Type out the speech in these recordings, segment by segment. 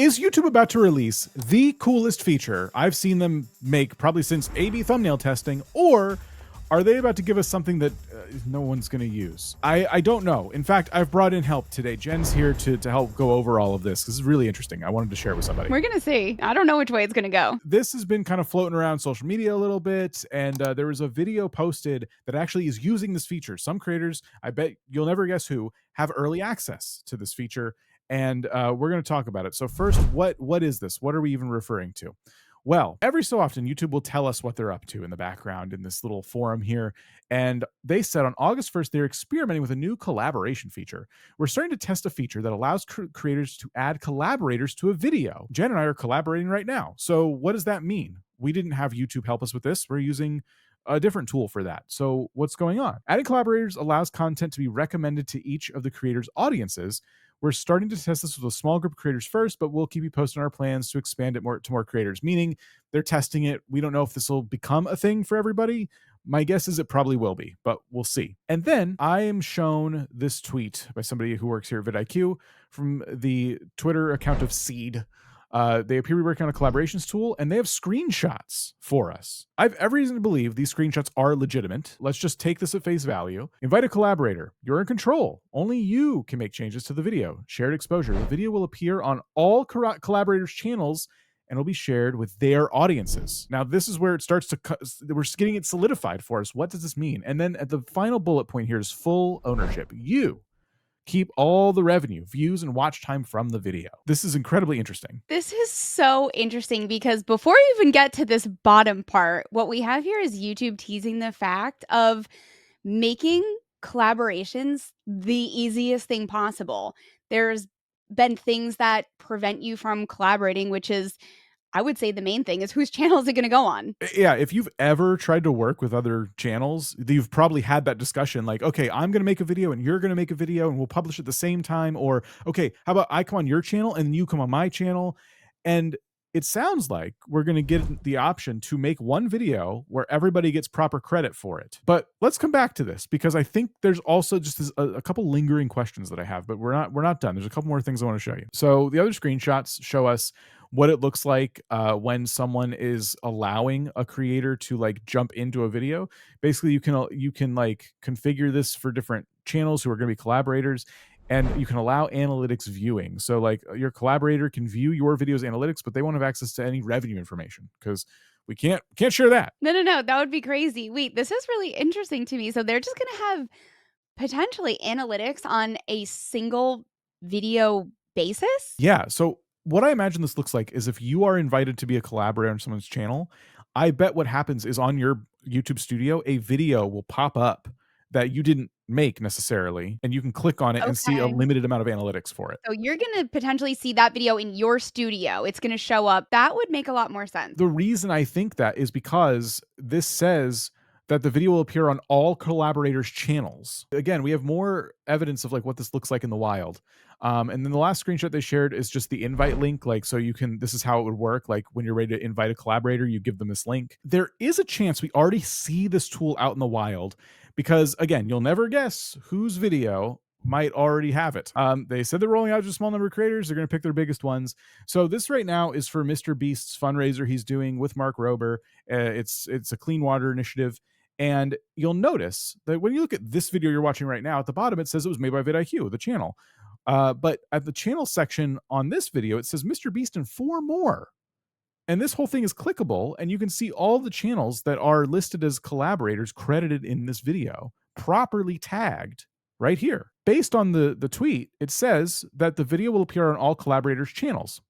Is YouTube about to release the coolest feature I've seen them make probably since A/B thumbnail testing, or are they about to give us something that no one's going to use? I don't know. In fact, I've brought in help today. Jen's here to help go over all of this. This is really interesting. I wanted to share with somebody. We're going to see. I don't know which way it's going to go. This has been kind of floating around social media a little bit, and there was a video posted that actually is using this feature. Some creators, I bet you'll never guess who, have early access to this feature, and we're going to talk about it. So first, what is this? What are we even referring to? Well, every so often, YouTube will tell us what they're up to in the background in this little forum here. And they said on August 1st, they're experimenting with a new collaboration feature. We're starting to test a feature that allows creators to add collaborators to a video. Jen and I are collaborating right now. So what does that mean? We didn't have YouTube help us with this. We're using a different tool for that. So what's going on? Adding collaborators allows content to be recommended to each of the creators' audiences. We're starting to test this with a small group of creators first, but we'll keep you posted on our plans to expand it to more creators, meaning they're testing it. We don't know if this will become a thing for everybody. My guess is it probably will be, but we'll see. And then I am shown this tweet by somebody who works here at vidIQ from the Twitter account of Seed. They appear to be working on a collaborations tool, and they have screenshots for us. I have every reason to believe these screenshots are legitimate. Let's just take this at face value. Invite a collaborator. You're in control. Only you can make changes to the video. Shared exposure. The video will appear on all collaborators' channels and will be shared with their audiences. Now, this is where it starts to, we're getting it solidified for us. What does this mean? And then at the final bullet point here is full ownership. You keep all the revenue, views, and watch time from the video. This is incredibly interesting. This is so interesting because before you even get to this bottom part, what we have here is YouTube teasing the fact of making collaborations the easiest thing possible. There's been things that prevent you from collaborating, which is, I would say the main thing is whose channel is it going to go on? Yeah, if you've ever tried to work with other channels, you've probably had that discussion like, okay, I'm going to make a video and you're going to make a video and we'll publish at the same time. Or, okay, how about I come on your channel and you come on my channel? And it sounds like we're going to get the option to make one video where everybody gets proper credit for it. But let's come back to this because I think there's also just a couple lingering questions that I have, but we're not done. There's a couple more things I want to show you. So the other screenshots show us what it looks like when someone is allowing a creator to like jump into a video. Basically, you can like configure this for different channels who are going to be collaborators, and you can allow analytics viewing. So like your collaborator can view your video's analytics, but they won't have access to any revenue information because we can't share that. No. That would be crazy. Wait, this is really interesting to me. So they're just going to have potentially analytics on a single video basis? Yeah. So what I imagine this looks like is if you are invited to be a collaborator on someone's channel, I bet what happens is on your YouTube studio, a video will pop up that you didn't make necessarily, and you can click on it and see a limited amount of analytics for it. So you're going to potentially see that video in your studio. It's going to show up. That would make a lot more sense. The reason I think that is because this says that the video will appear on all collaborators' channels. Again, we have more evidence of like what this looks like in the wild. And then the last screenshot they shared is just the invite link. Like, so you can, this is how it would work. Like when you're ready to invite a collaborator, you give them this link. There is a chance we already see this tool out in the wild because again, you'll never guess whose video might already have it. They said they're rolling out to a small number of creators. They're going to pick their biggest ones. So this right now is for Mr. Beast's fundraiser he's doing with Mark Rober. It's a clean water initiative. And you'll notice that when you look at this video you're watching right now, at the bottom, it says it was made by vidIQ, the channel. But at the channel section on this video, it says Mr. Beast and 4 more. And this whole thing is clickable, and you can see all the channels that are listed as collaborators credited in this video, properly tagged right here. Based on the tweet, it says that the video will appear on all collaborators' channels.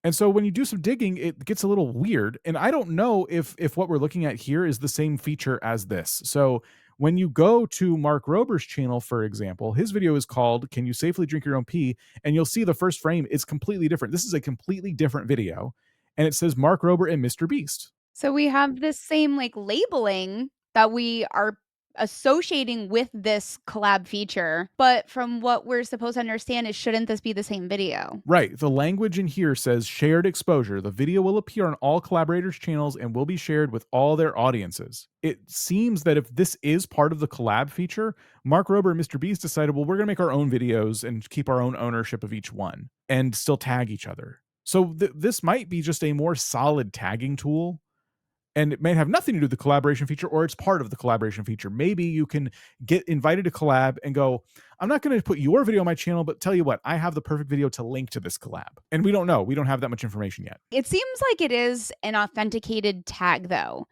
And so when you do some digging, it gets a little weird. And I don't know if what we're looking at here is the same feature as this. So when you go to Mark Rober's channel, for example, his video is called "Can You Safely Drink Your Own Pee?" And you'll see the first frame is completely different. This is a completely different video. And it says Mark Rober and Mr. Beast. So we have this same like labeling that we are associating with this collab feature, but from what we're supposed to understand is, shouldn't this be the same video? Right. The language in here says shared exposure. The video will appear on all collaborators' channels and will be shared with all their audiences. It seems that if this is part of the collab feature, Mark Rober and Mr. Beast decided, well, we're going to make our own videos and keep our own ownership of each one and still tag each other. So this might be just a more solid tagging tool, and it may have nothing to do with the collaboration feature, or it's part of the collaboration feature. Maybe you can get invited to collab and go, I'm not going to put your video on my channel, but tell you what, I have the perfect video to link to this collab. And we don't know. We don't have that much information yet. It seems like it is an authenticated tag though.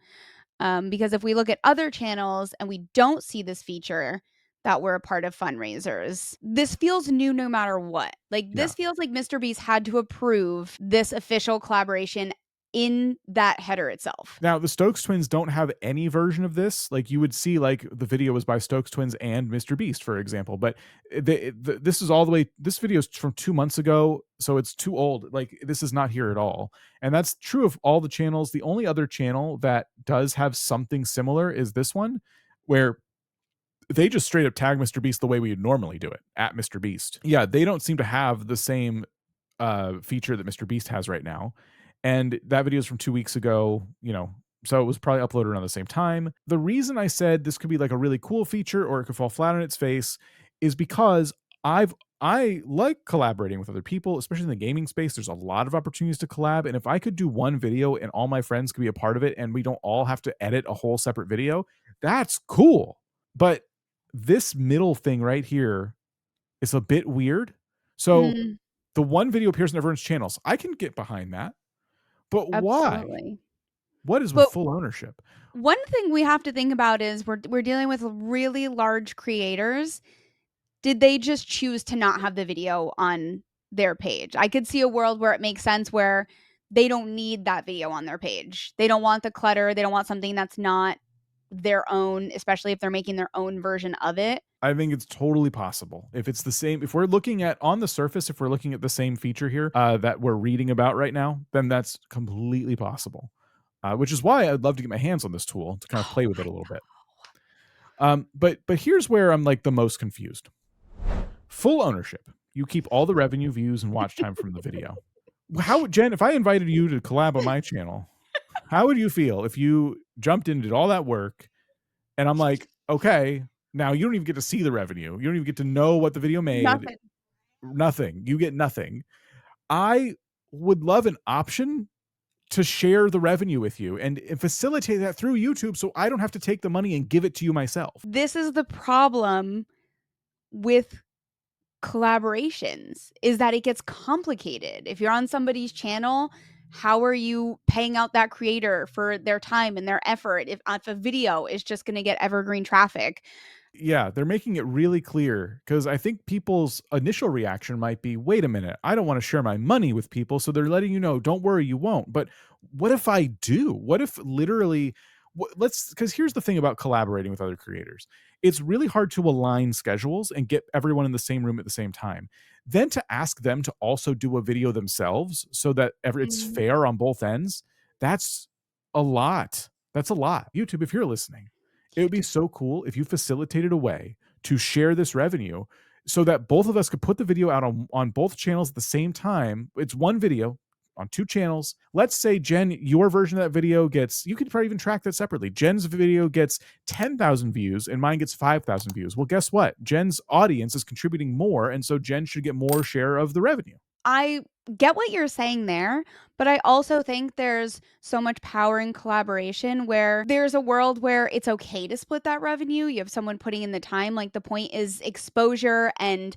Because if we look at other channels and we don't see this feature that we're a part of fundraisers, this feels new no matter what. Like Yeah. this feels like Mr. Beast had to approve this official collaboration in that header itself. Now, the Stokes twins don't have any version of this. Like you would see, like the video was by Stokes twins and Mr. Beast, for example. But this is all the way. This video is from 2 months ago, so it's too old. Like this is not here at all, and that's true of all the channels. The only other channel that does have something similar is this one, where they just straight up tag Mr. Beast the way we would normally do it at Mr. Beast. Yeah, they don't seem to have the same feature that Mr. Beast has right now. And that video is from 2 weeks ago, so it was probably uploaded around the same time. The reason I said this could be like a really cool feature or it could fall flat on its face is because I like collaborating with other people, especially in the gaming space. There's a lot of opportunities to collab. And if I could do one video and all my friends could be a part of it and we don't all have to edit a whole separate video, that's cool. But this middle thing right here is a bit weird. So Mm, the one video appears on everyone's channels. I can get behind that. But why? absolutely. What is with But full ownership? one thing we have to think about is we're dealing with really large creators. Did they just choose to not have the video on their page? I could see a world where it makes sense where they don't need that video on their page. They don't want the clutter. They don't want something that's not their own, especially if they're making their own version of it. I think it's totally possible. If it's the same, if we're looking at on the surface, if we're looking at the same feature here that we're reading about right now, then that's completely possible. Which is why I'd love to get my hands on this tool to kind of play with it a little bit. But here's where I'm like the most confused. Full ownership. You keep all the revenue, views, and watch time from the video. How, Jen, if I invited you to collab on my channel, how would you feel if you jumped in and did all that work and I'm like, okay, now you don't even get to see the revenue. You don't even get to know what the video made. Nothing. Nothing. You get nothing. I would love an option to share the revenue with you and facilitate that through YouTube so I don't have to take the money and give it to you myself. This is the problem with collaborations, is that it gets complicated. If you're on somebody's channel, how are you paying out that creator for their time and their effort if a video is just going to get evergreen traffic? Yeah, they're making it really clear because I think people's initial reaction might be, wait a minute, I don't want to share my money with people. So they're letting you know, don't worry, you won't. But what if I do? What if literally, because here's the thing about collaborating with other creators, it's really hard to align schedules and get everyone in the same room at the same time. Then to ask them to also do a video themselves so that it's Mhm. fair on both ends, that's a lot. That's a lot. YouTube, if you're listening, it would be so cool if you facilitated a way to share this revenue so that both of us could put the video out on both channels at the same time. It's one video on two channels. Let's say, Jen, your version of that video gets, you could probably even track that separately. Jen's video gets 10,000 views and mine gets 5,000 views. Well, guess what? Jen's audience is contributing more. And so Jen should get more share of the revenue. I get what you're saying there, but I also think there's so much power in collaboration where there's a world where it's okay to split that revenue. You have someone putting in the time. Like the point is exposure, and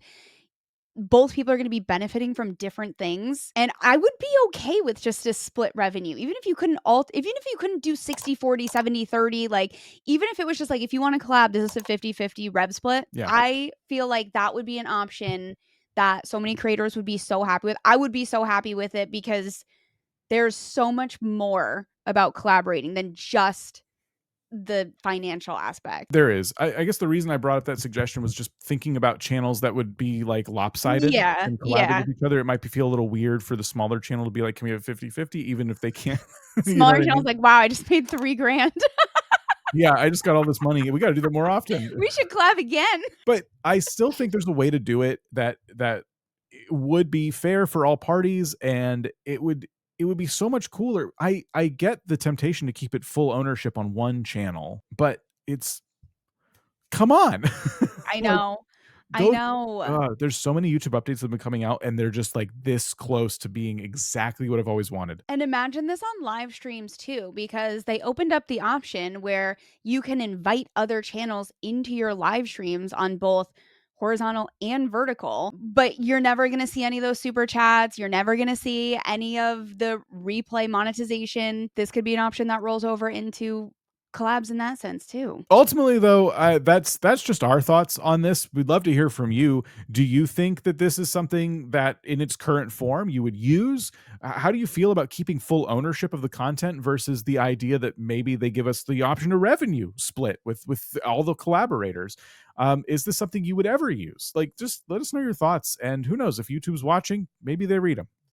both people are going to be benefiting from different things. And I would be okay with just a split revenue. Even if you couldn't even if you couldn't do 60-40, 70-30, like even if it was just like, if you want to collab, this is a 50-50 rev split. Yeah. I feel like that would be an option that so many creators would be so happy with. I would be so happy with it because there's so much more about collaborating than just the financial aspect. There is. I guess the reason I brought up that suggestion was just thinking about channels that would be like lopsided Yeah, and collaborate yeah. with each other. It might feel a little weird for the smaller channel to be like, can we have 50-50, even if they can't? You know Smaller what I channels mean? like, wow, I just paid $3,000. Yeah, I just got all this money. We got to do that more often. We should collab again. But I still think there's a way to do it that would be fair for all parties, and it would be so much cooler. I get the temptation to keep it full ownership on one channel, but it's come on. I Like, know. I Those know. there's so many YouTube updates that have been coming out, and they're just, like, this close to being exactly what I've always wanted. And imagine this on live streams too, because they opened up the option where you can invite other channels into your live streams on both horizontal and vertical, but you're never going to see any of those super chats. You're never going to see any of the replay monetization. This could be an option that rolls over into collabs in that sense too. Ultimately, though, that's just our thoughts on this. We'd love to hear from you. Do you think that this is something that, in its current form, you would use? How do you feel about keeping full ownership of the content versus the idea that maybe they give us the option of revenue split with all the collaborators? Is this something you would ever use? Like, just let us know your thoughts. And who knows, if YouTube's watching, maybe they read them.